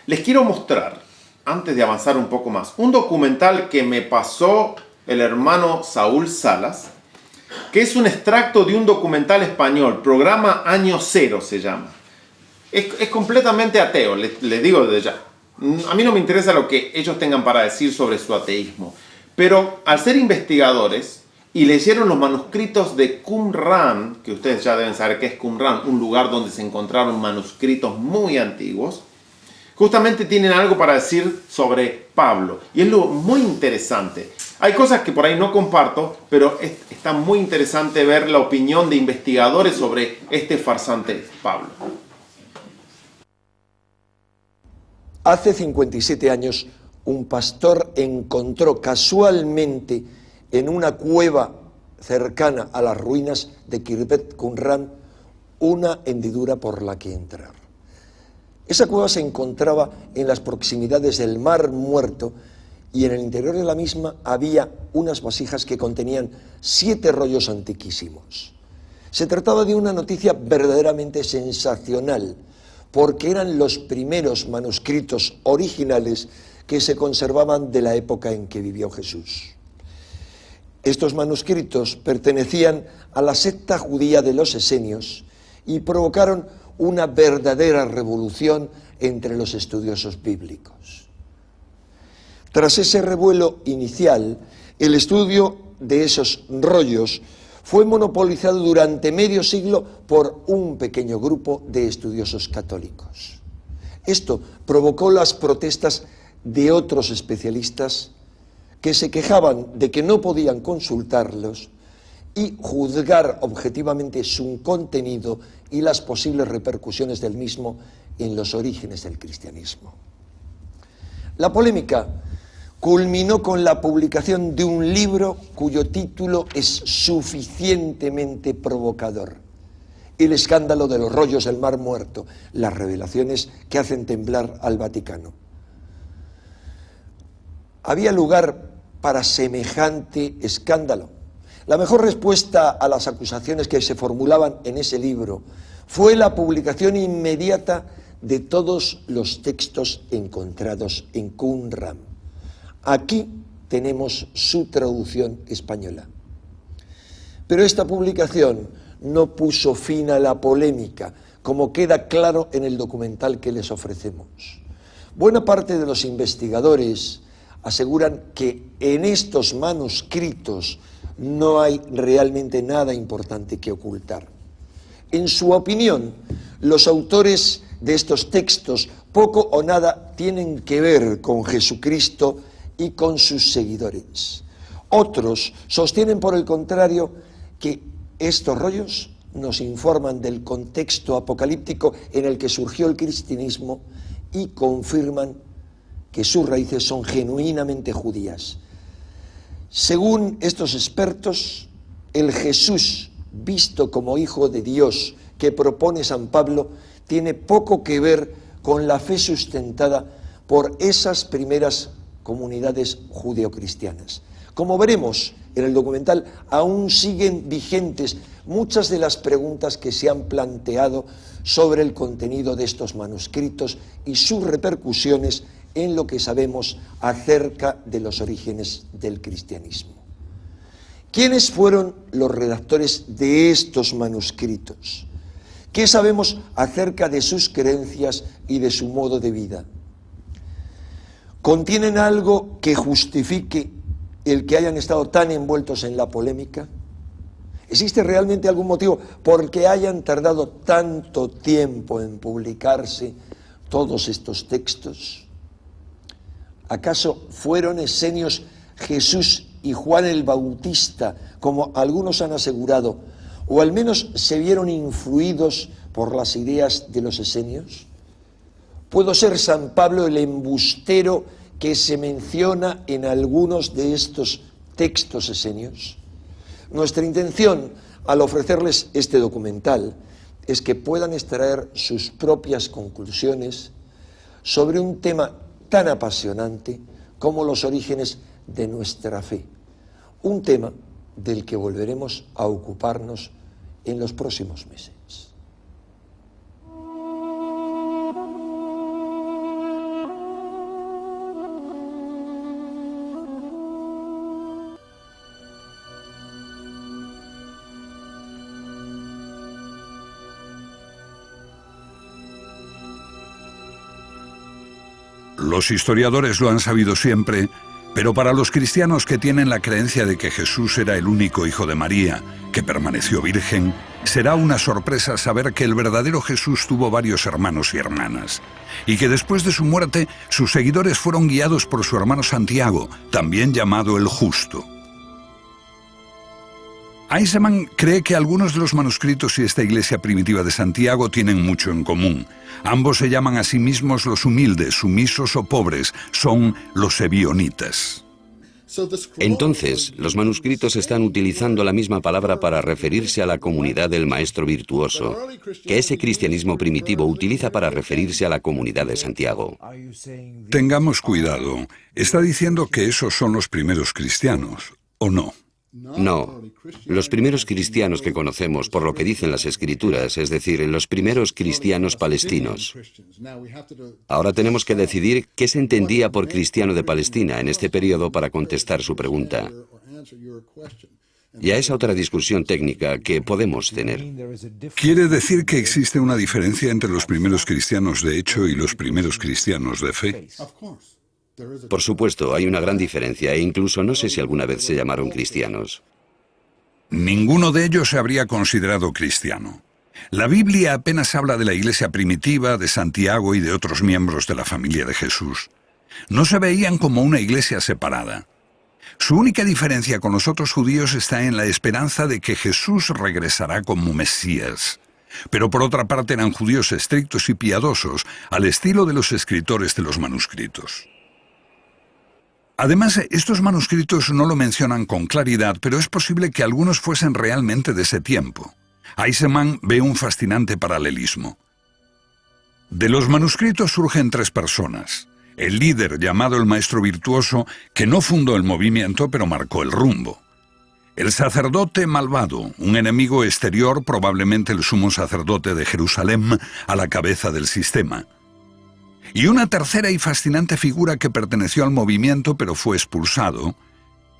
Les quiero mostrar, antes de avanzar un poco más, un documental que me pasó el hermano Saúl Salas, que es un extracto de un documental español, Programa Año Cero se llama. Es completamente ateo, les digo desde ya. A mí no me interesa lo que ellos tengan para decir sobre su ateísmo, pero al ser investigadores y leyeron los manuscritos de Qumran, que ustedes ya deben saber qué es Qumran, un lugar donde se encontraron manuscritos muy antiguos, justamente tienen algo para decir sobre Pablo. Y es lo muy interesante. Hay cosas que por ahí no comparto, pero está muy interesante ver la opinión de investigadores sobre este farsante Pablo. Hace 57 años, un pastor encontró casualmente en una cueva cercana a las ruinas de Khirbet Qumran una hendidura por la que entrar. Esa cueva se encontraba en las proximidades del Mar Muerto y en el interior de la misma había unas vasijas que contenían 7 rollos antiquísimos. Se trataba de una noticia verdaderamente sensacional, porque eran los primeros manuscritos originales que se conservaban de la época en que vivió Jesús. Estos manuscritos pertenecían a la secta judía de los esenios y provocaron una verdadera revolución entre los estudiosos bíblicos. Tras ese revuelo inicial, el estudio de esos rollos fue monopolizado durante medio siglo por un pequeño grupo de estudiosos católicos. Esto provocó las protestas de otros especialistas que se quejaban de que no podían consultarlos y juzgar objetivamente su contenido y las posibles repercusiones del mismo en los orígenes del cristianismo. La polémica culminó con la publicación de un libro cuyo título es suficientemente provocador: El escándalo de los rollos del Mar Muerto, las revelaciones que hacen temblar al Vaticano. ¿Había lugar para semejante escándalo? La mejor respuesta a las acusaciones que se formulaban en ese libro fue la publicación inmediata de todos los textos encontrados en Qumran. Aquí tenemos su traducción española. Pero esta publicación no puso fin a la polémica, como queda claro en el documental que les ofrecemos. Buena parte de los investigadores aseguran que en estos manuscritos no hay realmente nada importante que ocultar. En su opinión, los autores de estos textos poco o nada tienen que ver con Jesucristo y con sus seguidores. Otros sostienen, por el contrario, que estos rollos nos informan del contexto apocalíptico en el que surgió el cristianismo y confirman que sus raíces son genuinamente judías. Según estos expertos, el Jesús visto como Hijo de Dios que propone San Pablo tiene poco que ver con la fe sustentada por esas primeras comunidades judeocristianas. Como veremos en el documental, aún siguen vigentes muchas de las preguntas que se han planteado sobre el contenido de estos manuscritos y sus repercusiones en lo que sabemos acerca de los orígenes del cristianismo. ¿Quiénes fueron los redactores de estos manuscritos? ¿Qué sabemos acerca de sus creencias y de su modo de vida? ¿Contienen algo que justifique el que hayan estado tan envueltos en la polémica? ¿Existe realmente algún motivo por el que hayan tardado tanto tiempo en publicarse todos estos textos? ¿Acaso fueron esenios Jesús y Juan el Bautista, como algunos han asegurado, o al menos se vieron influidos por las ideas de los esenios? ¿Pudo ser San Pablo el embustero que se menciona en algunos de estos textos esenios? Nuestra intención al ofrecerles este documental es que puedan extraer sus propias conclusiones sobre un tema tan apasionante como los orígenes de nuestra fe, un tema del que volveremos a ocuparnos en los próximos meses. Los historiadores lo han sabido siempre, pero para los cristianos que tienen la creencia de que Jesús era el único hijo de María, que permaneció virgen, será una sorpresa saber que el verdadero Jesús tuvo varios hermanos y hermanas, y que después de su muerte, sus seguidores fueron guiados por su hermano Santiago, también llamado el Justo. Eisenman cree que algunos de los manuscritos y esta iglesia primitiva de Santiago tienen mucho en común. Ambos se llaman a sí mismos los humildes, sumisos o pobres, son los ebionitas. Entonces, los manuscritos están utilizando la misma palabra para referirse a la comunidad del maestro virtuoso, que ese cristianismo primitivo utiliza para referirse a la comunidad de Santiago. Tengamos cuidado, ¿está diciendo que esos son los primeros cristianos, o no? No, los primeros cristianos que conocemos, por lo que dicen las Escrituras, es decir, los primeros cristianos palestinos. Ahora tenemos que decidir qué se entendía por cristiano de Palestina en este periodo para contestar su pregunta. Y a esa otra discusión técnica que podemos tener. ¿Quiere decir que existe una diferencia entre los primeros cristianos de hecho y los primeros cristianos de fe? Por supuesto, hay una gran diferencia e incluso no sé si alguna vez se llamaron cristianos. Ninguno de ellos se habría considerado cristiano. La Biblia apenas habla de la iglesia primitiva, de Santiago y de otros miembros de la familia de Jesús. No se veían como una iglesia separada. Su única diferencia con los otros judíos está en la esperanza de que Jesús regresará como Mesías. Pero por otra parte eran judíos estrictos y piadosos, al estilo de los escritores de los manuscritos. Además, estos manuscritos no lo mencionan con claridad, pero es posible que algunos fuesen realmente de ese tiempo. Eisenman ve un fascinante paralelismo. De los manuscritos surgen tres personas. El líder, llamado el maestro virtuoso, que no fundó el movimiento, pero marcó el rumbo. El sacerdote malvado, un enemigo exterior, probablemente el sumo sacerdote de Jerusalén, a la cabeza del sistema. Y una tercera y fascinante figura que perteneció al movimiento pero fue expulsado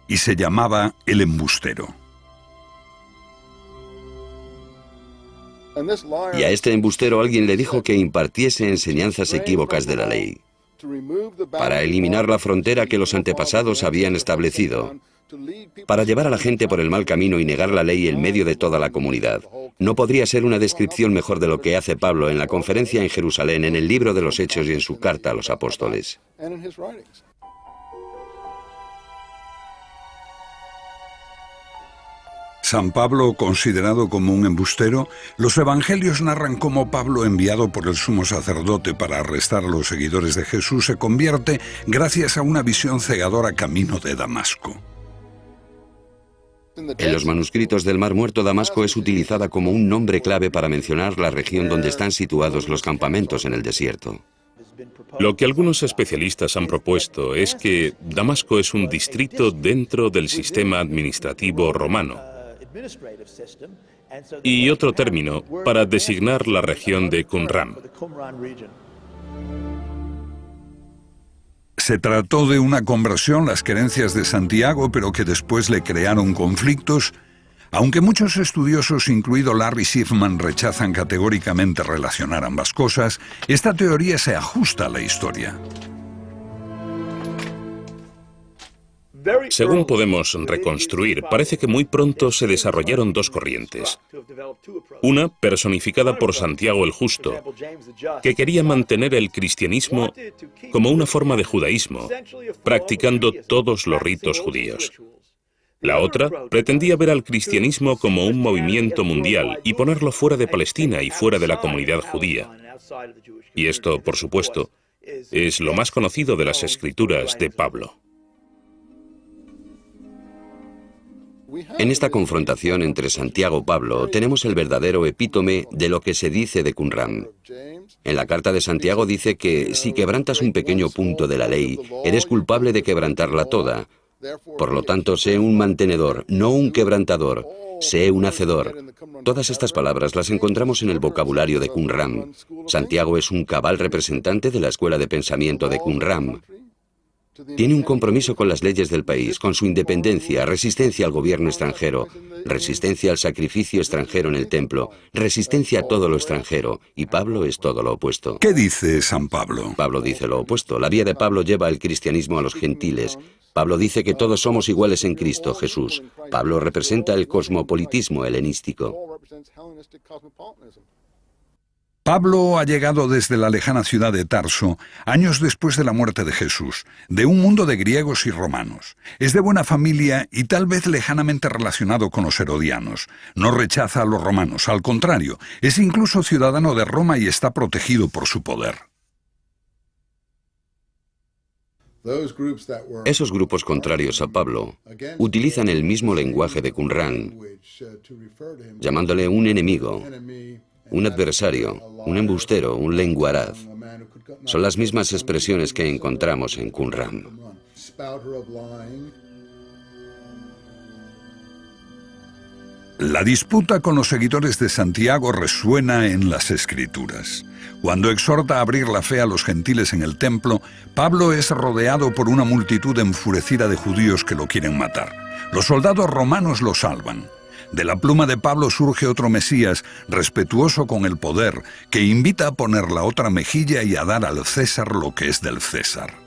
y se llamaba el embustero. Y a este embustero alguien le dijo que impartiese enseñanzas equívocas de la ley, para eliminar la frontera que los antepasados habían establecido, para llevar a la gente por el mal camino y negar la ley en medio de toda la comunidad. No podría ser una descripción mejor de lo que hace Pablo en la conferencia en Jerusalén, en el libro de los Hechos y en su carta a los apóstoles. San Pablo, considerado como un embustero, los evangelios narran cómo Pablo, enviado por el sumo sacerdote para arrestar a los seguidores de Jesús, se convierte gracias a una visión cegadora camino de Damasco. En los manuscritos del Mar Muerto, Damasco es utilizada como un nombre clave para mencionar la región donde están situados los campamentos en el desierto. Lo que algunos especialistas han propuesto es que Damasco es un distrito dentro del sistema administrativo romano y otro término para designar la región de Qumran. Se trató de una conversión, las creencias de Santiago, pero que después le crearon conflictos, aunque muchos estudiosos, incluido Larry Schiffman, rechazan categóricamente relacionar ambas cosas. Esta teoría se ajusta a la historia. Según podemos reconstruir, parece que muy pronto se desarrollaron dos corrientes. Una, personificada por Santiago el Justo, que quería mantener el cristianismo como una forma de judaísmo, practicando todos los ritos judíos. La otra pretendía ver al cristianismo como un movimiento mundial y ponerlo fuera de Palestina y fuera de la comunidad judía. Y esto, por supuesto, es lo más conocido de las escrituras de Pablo. En esta confrontación entre Santiago y Pablo tenemos el verdadero epítome de lo que se dice de Qumran. En la carta de Santiago dice que si quebrantas un pequeño punto de la ley, eres culpable de quebrantarla toda. Por lo tanto, sé un mantenedor, no un quebrantador. Sé un hacedor. Todas estas palabras las encontramos en el vocabulario de Qumran. Santiago es un cabal representante de la escuela de pensamiento de Qumran. Tiene un compromiso con las leyes del país, con su independencia, resistencia al gobierno extranjero, resistencia al sacrificio extranjero en el templo, resistencia a todo lo extranjero, y Pablo es todo lo opuesto. ¿Qué dice San Pablo? Pablo dice lo opuesto. La vía de Pablo lleva el cristianismo a los gentiles. Pablo dice que todos somos iguales en Cristo Jesús. Pablo representa el cosmopolitismo helenístico. Pablo ha llegado desde la lejana ciudad de Tarso, años después de la muerte de Jesús, de un mundo de griegos y romanos. Es de buena familia y tal vez lejanamente relacionado con los herodianos. No rechaza a los romanos, al contrario, es incluso ciudadano de Roma y está protegido por su poder. Esos grupos contrarios a Pablo utilizan el mismo lenguaje de Qumran, llamándole un enemigo, un adversario, un embustero, un lenguaraz. Son las mismas expresiones que encontramos en Qumran. La disputa con los seguidores de Santiago resuena en las Escrituras. Cuando exhorta a abrir la fe a los gentiles en el templo, Pablo es rodeado por una multitud enfurecida de judíos que lo quieren matar. Los soldados romanos lo salvan. De la pluma de Pablo surge otro Mesías, respetuoso con el poder, que invita a poner la otra mejilla y a dar al César lo que es del César.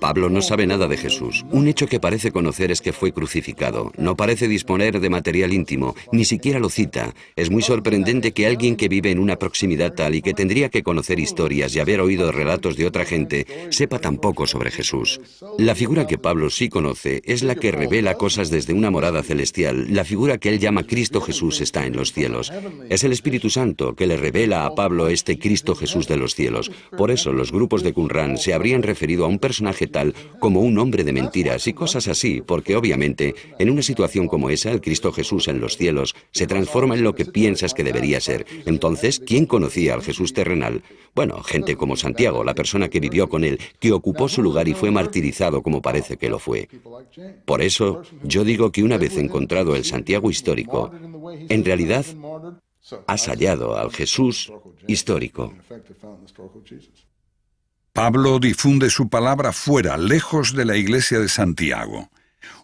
Pablo no sabe nada de Jesús. Un hecho que parece conocer es que fue crucificado. No parece disponer de material íntimo, ni siquiera lo cita. Es muy sorprendente que alguien que vive en una proximidad tal y que tendría que conocer historias y haber oído relatos de otra gente, sepa tan poco sobre Jesús. La figura que Pablo sí conoce es la que revela cosas desde una morada celestial. La figura que él llama Cristo Jesús está en los cielos. Es el Espíritu Santo que le revela a Pablo este Cristo Jesús de los cielos. Por eso los grupos de Qumran se habrían referido a un personaje tal como un hombre de mentiras y cosas así, porque obviamente en una situación como esa el Cristo Jesús en los cielos se transforma en lo que piensas que debería ser. Entonces, ¿quién conocía al Jesús terrenal? Bueno, gente como Santiago, la persona que vivió con él, que ocupó su lugar y fue martirizado como parece que lo fue. Por eso, yo digo que una vez encontrado el Santiago histórico, en realidad has hallado al Jesús histórico. Pablo difunde su palabra fuera, lejos de la iglesia de Santiago.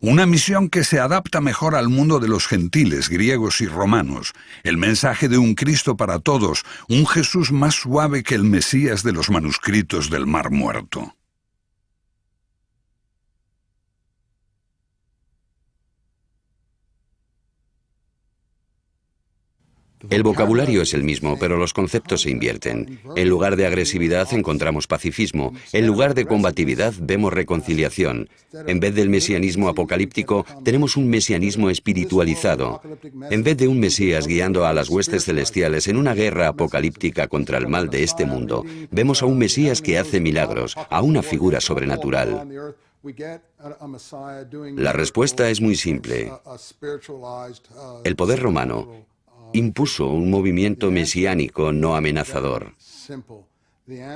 Una misión que se adapta mejor al mundo de los gentiles, griegos y romanos. El mensaje de un Cristo para todos, un Jesús más suave que el Mesías de los manuscritos del Mar Muerto. El vocabulario es el mismo, pero los conceptos se invierten. En lugar de agresividad encontramos pacifismo. En lugar de combatividad vemos reconciliación. En vez del mesianismo apocalíptico, tenemos un mesianismo espiritualizado. En vez de un Mesías guiando a las huestes celestiales en una guerra apocalíptica contra el mal de este mundo, vemos a un Mesías que hace milagros, a una figura sobrenatural. La respuesta es muy simple. El poder romano impuso un movimiento mesiánico no amenazador,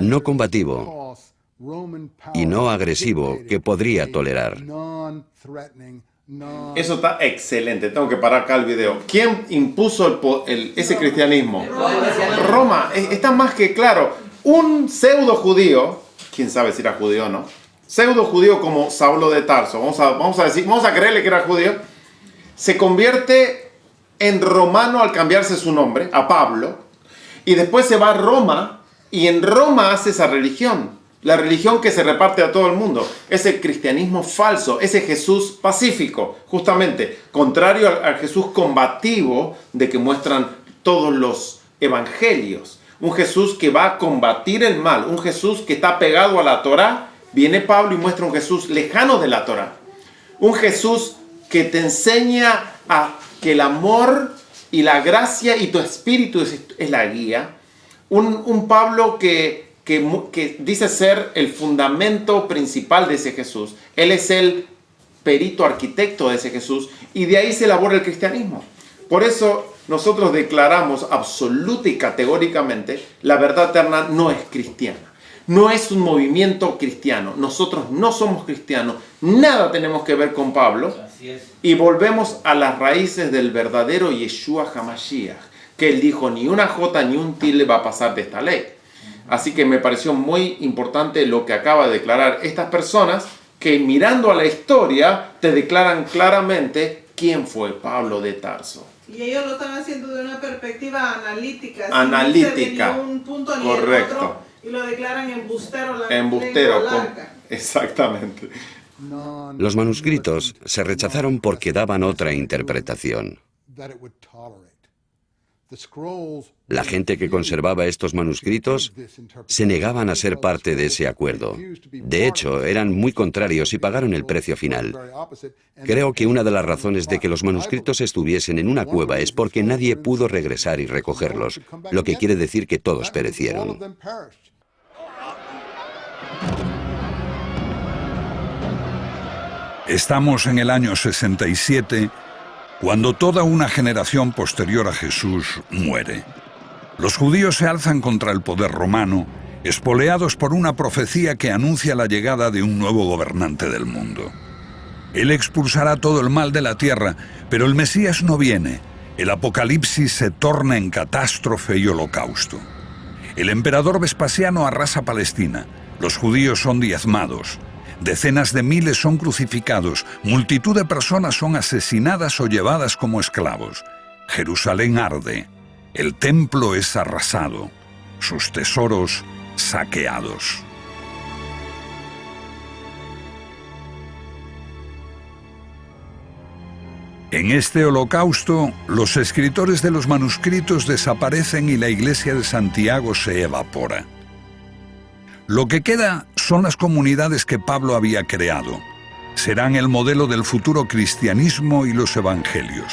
no combativo y no agresivo que podría tolerar. Eso está excelente. Tengo que parar acá el video. ¿Quién impuso ese cristianismo? Roma. Está más que claro. Un pseudo judío, quién sabe si era judío o no, pseudo judío como Saulo de Tarso, vamos a creerle que era judío, se convierte en romano al cambiarse su nombre, a Pablo, y después se va a Roma, y en Roma hace esa religión, la religión que se reparte a todo el mundo, ese cristianismo falso, ese Jesús pacífico, justamente, contrario al Jesús combativo de que muestran todos los evangelios, un Jesús que va a combatir el mal, un Jesús que está pegado a la Torá. Viene Pablo y muestra un Jesús lejano de la Torá, un Jesús que te enseña a que el amor y la gracia y tu espíritu es la guía. Un Pablo que dice ser el fundamento principal de ese Jesús. Él es el perito arquitecto de ese Jesús y de ahí se elabora el cristianismo. Por eso nosotros declaramos absoluta y categóricamente la verdad eterna no es cristiana. No es un movimiento cristiano. Nosotros no somos cristianos. Nada tenemos que ver con Pablo. Y volvemos a las raíces del verdadero Yeshua HaMashiach, que él dijo, ni una jota ni un tilde va a pasar de esta ley. Así que me pareció muy importante lo que acaba de declarar estas personas, que mirando a la historia te declaran claramente quién fue Pablo de Tarso. Y ellos lo están haciendo de una perspectiva analítica. Analítica, Sin ni un punto ni correcto. el otro, y lo declaran embustero. Embustero, exactamente. Los manuscritos se rechazaron porque daban otra interpretación. La gente que conservaba estos manuscritos se negaban a ser parte de ese acuerdo. De hecho, eran muy contrarios y pagaron el precio final. Creo que una de las razones de que los manuscritos estuviesen en una cueva es porque nadie pudo regresar y recogerlos, lo que quiere decir que todos perecieron. Estamos en el año 67, cuando toda una generación posterior a Jesús muere. Los judíos se alzan contra el poder romano, espoleados por una profecía que anuncia la llegada de un nuevo gobernante del mundo. Él expulsará todo el mal de la tierra, pero el Mesías no viene. El apocalipsis se torna en catástrofe y holocausto. El emperador Vespasiano arrasa Palestina. Los judíos son diezmados. Decenas de miles son crucificados, multitud de personas son asesinadas o llevadas como esclavos. Jerusalén arde, el templo es arrasado, sus tesoros saqueados. En este holocausto, los escritores de los manuscritos desaparecen y la iglesia de Santiago se evapora. Lo que queda son las comunidades que Pablo había creado. Serán el modelo del futuro cristianismo y los evangelios.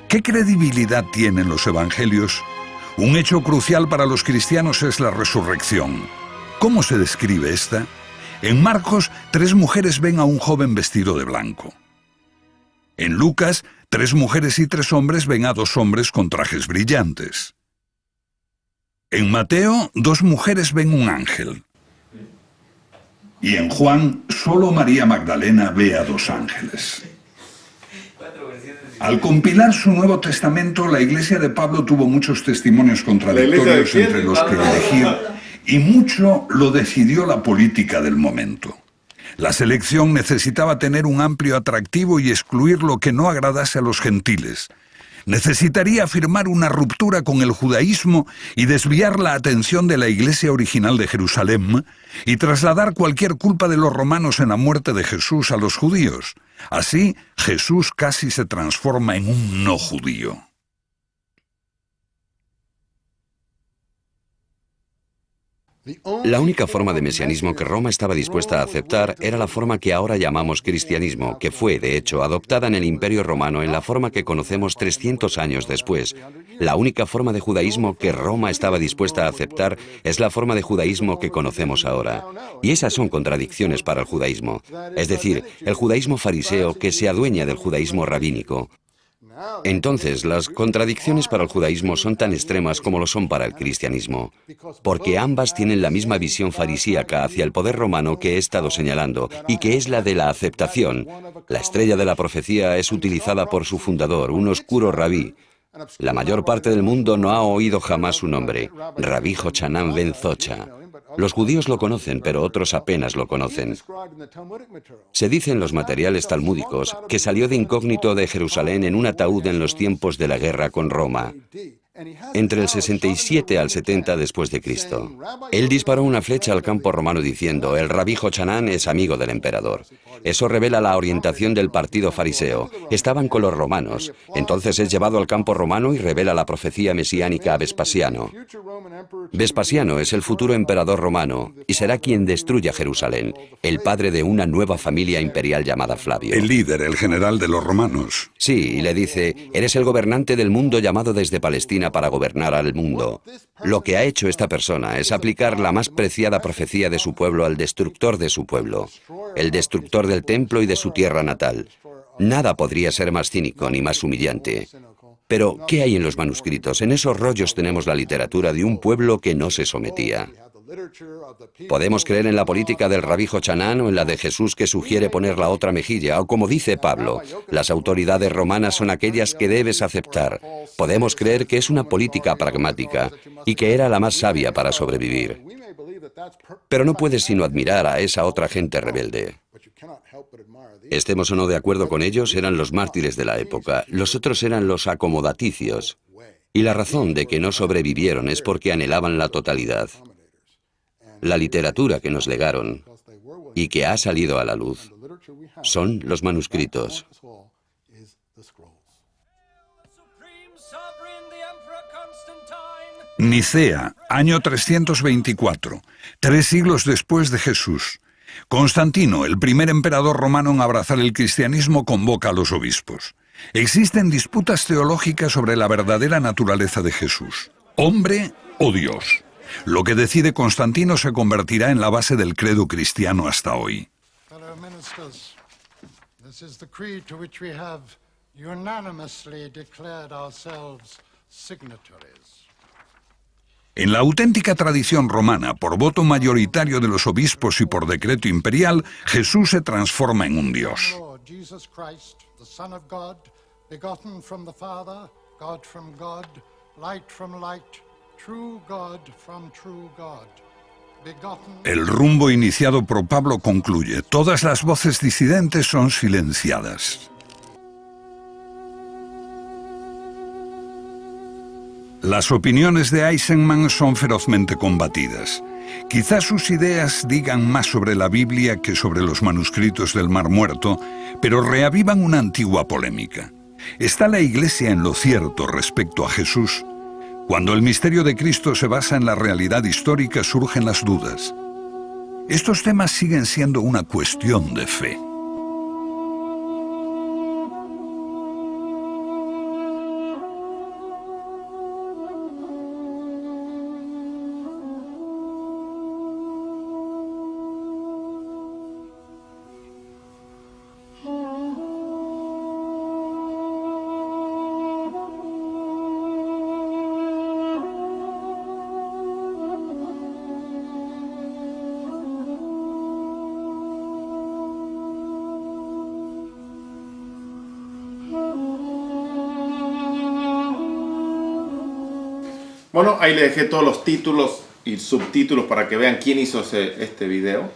¿Qué credibilidad tienen los evangelios? Un hecho crucial para los cristianos es la resurrección. ¿Cómo se describe esta? En Marcos, 3 mujeres ven a un joven vestido de blanco. En Lucas, 3 mujeres y 3 hombres ven a 2 hombres con trajes brillantes. En Mateo, 2 mujeres ven un ángel. Y en Juan, solo María Magdalena ve a 2 ángeles. Al compilar su Nuevo Testamento, la iglesia de Pablo tuvo muchos testimonios contradictorios entre los que elegir, y mucho lo decidió la política del momento. La selección necesitaba tener un amplio atractivo y excluir lo que no agradase a los gentiles. Necesitaría afirmar una ruptura con el judaísmo y desviar la atención de la iglesia original de Jerusalén y trasladar cualquier culpa de los romanos en la muerte de Jesús a los judíos. Así, Jesús casi se transforma en un no judío. La única forma de mesianismo que Roma estaba dispuesta a aceptar era la forma que ahora llamamos cristianismo, que fue, de hecho, adoptada en el Imperio Romano en la forma que conocemos 300 años después. La única forma de judaísmo que Roma estaba dispuesta a aceptar es la forma de judaísmo que conocemos ahora. Y esas son contradicciones para el judaísmo. Es decir, el judaísmo fariseo que se adueña del judaísmo rabínico. Entonces, las contradicciones para el judaísmo son tan extremas como lo son para el cristianismo, porque ambas tienen la misma visión farisíaca hacia el poder romano que he estado señalando, y que es la de la aceptación. La estrella de la profecía es utilizada por su fundador, un oscuro rabí. La mayor parte del mundo no ha oído jamás su nombre, Rabí Jochanan ben Zocha. Los judíos lo conocen, pero otros apenas lo conocen. Se dice en los materiales talmúdicos que salió de incógnito de Jerusalén en un ataúd en los tiempos de la guerra con Roma, entre el 67 al 70 después de Cristo. Él disparó una flecha al campo romano diciendo: el rabí Jochanan es amigo del emperador. Eso revela la orientación del partido fariseo. Estaban con los romanos. Entonces es llevado al campo romano y revela la profecía mesiánica a Vespasiano. Vespasiano es el futuro emperador romano y será quien destruya Jerusalén, el padre de una nueva familia imperial llamada Flavio. El líder, el general de los romanos. Sí, y le dice: eres el gobernante del mundo llamado desde Palestina para gobernar al mundo. Lo que ha hecho esta persona es aplicar la más preciada profecía de su pueblo al destructor de su pueblo, el destructor del templo y de su tierra natal. Nada podría ser más cínico ni más humillante. Pero, ¿qué hay en los manuscritos? En esos rollos tenemos la literatura de un pueblo que no se sometía. Podemos creer en la política del rabí Jochanán o en la de Jesús que sugiere poner la otra mejilla, o como dice Pablo, las autoridades romanas son aquellas que debes aceptar. Podemos creer que es una política pragmática y que era la más sabia para sobrevivir. Pero no puedes sino admirar a esa otra gente rebelde. Estemos o no de acuerdo con ellos, eran los mártires de la época, los otros eran los acomodaticios. Y la razón de que no sobrevivieron es porque anhelaban la totalidad. La literatura que nos legaron y que ha salido a la luz son los manuscritos. Nicea, año 324, 3 siglos después de Jesús. Constantino, el primer emperador romano en abrazar el cristianismo, convoca a los obispos. Existen disputas teológicas sobre la verdadera naturaleza de Jesús, hombre o Dios. Lo que decide Constantino se convertirá en la base del credo cristiano hasta hoy. En la auténtica tradición romana, por voto mayoritario de los obispos y por decreto imperial, Jesús se transforma en un Dios. El rumbo iniciado por Pablo concluye: todas las voces disidentes son silenciadas. Las opiniones de Eisenman son ferozmente combatidas. Quizás sus ideas digan más sobre la Biblia que sobre los manuscritos del Mar Muerto, pero reavivan una antigua polémica. ¿Está la Iglesia en lo cierto respecto a Jesús? Cuando el misterio de Cristo se basa en la realidad histórica, surgen las dudas. Estos temas siguen siendo una cuestión de fe. Bueno, ahí le dejé todos los títulos y subtítulos para que vean quién hizo este video.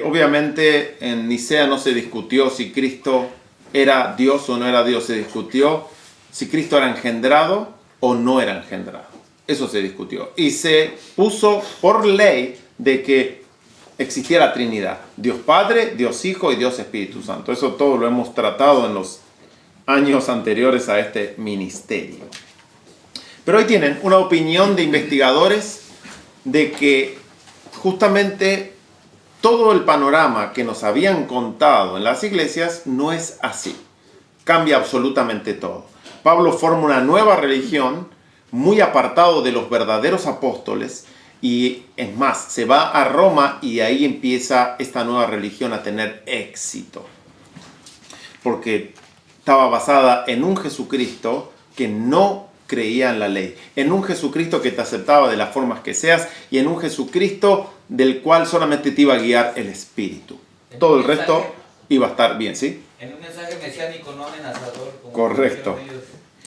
Obviamente en Nicea no se discutió si Cristo era Dios o no era Dios. Se discutió si Cristo era engendrado o no era engendrado. Eso se discutió. Y se puso por ley de que existía la Trinidad. Dios Padre, Dios Hijo y Dios Espíritu Santo. Eso todo lo hemos tratado en los años anteriores a este ministerio. Pero hoy tienen una opinión de investigadores de que justamente todo el panorama que nos habían contado en las iglesias no es así. Cambia absolutamente todo. Pablo forma una nueva religión muy apartado de los verdaderos apóstoles y es más, se va a Roma y ahí empieza esta nueva religión a tener éxito. Porque estaba basada en un Jesucristo que no creía en la ley, en un Jesucristo que te aceptaba de las formas que seas y en un Jesucristo del cual solamente te iba a guiar el Espíritu. Todo el resto iba a estar bien, ¿sí? En un mensaje mesiánico no amenazador. Como correcto.